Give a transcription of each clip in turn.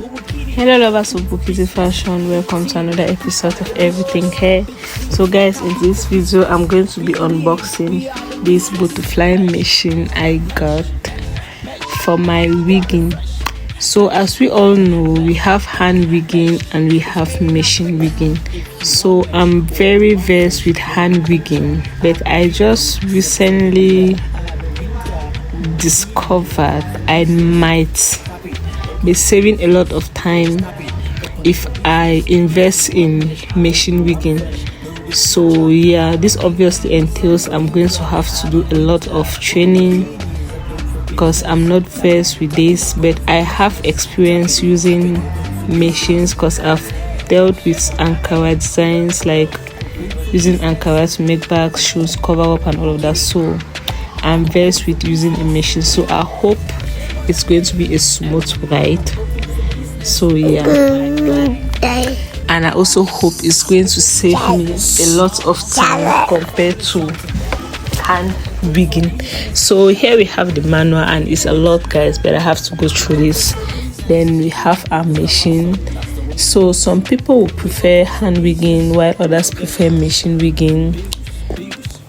Hello lovers of Bookies Fashion, welcome to another episode of Everything Hair. So guys, in this video I'm going to be unboxing this butterfly machine I got for my wigging. So as we all know, we have hand wigging and we have machine wigging. So I'm very versed with hand wigging, but I just recently discovered I might be saving a lot of time if I invest in machine wigging. So yeah, this obviously entails I'm going to have to do a lot of training because I'm not versed with this, but I have experience using machines because I've dealt with Ankara designs, like using Ankara to make bags, shoes, cover up and all of that. So I'm versed with using a machine, so I hope it's going to be a smooth ride. So yeah, and I also hope it's going to save me a lot of time compared to hand wigging. So here we have the manual, and it's a lot guys, but I have to go through this. Then we have our machine. So some people will prefer hand wigging while others prefer machine wigging.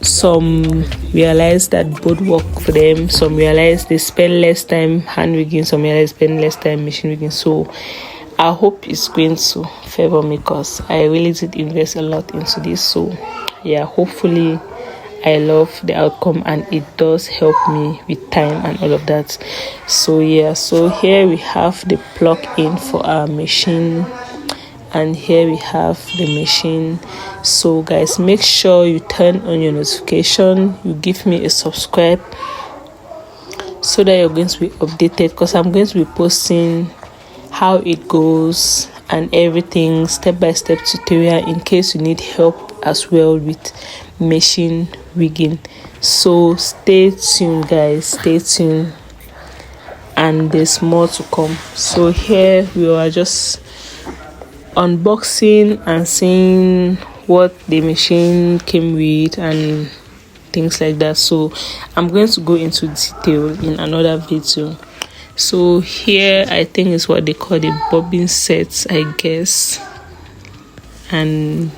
Some realize that both work for them. Some realize they spend less time hand wigging. Some realize they spend less time machine wigging. So I hope it's going to favor me because I really did invest a lot into this. So yeah, hopefully I love the outcome and it does help me with time and all of that. So yeah, so here we have the plug in for our machine, and here we have the machine. So guys, make sure you turn on your notification, you give me a subscribe so that you're going to be updated, because I'm going to be posting how it goes and everything, step-by-step tutorial in case you need help as well with machine wigging. So stay tuned guys, stay tuned, and there's more to come. So here we are just unboxing and seeing what the machine came with and things like that. So I'm going to go into detail in another video. So here I think is what they call the bobbin sets, I guess, and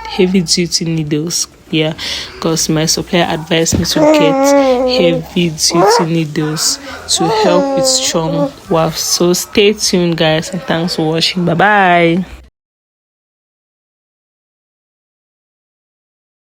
heavy duty needles. Yeah, because my supplier advised me to get heavy duty needles to help with strong wafts. So stay tuned guys, and thanks for watching. Bye bye.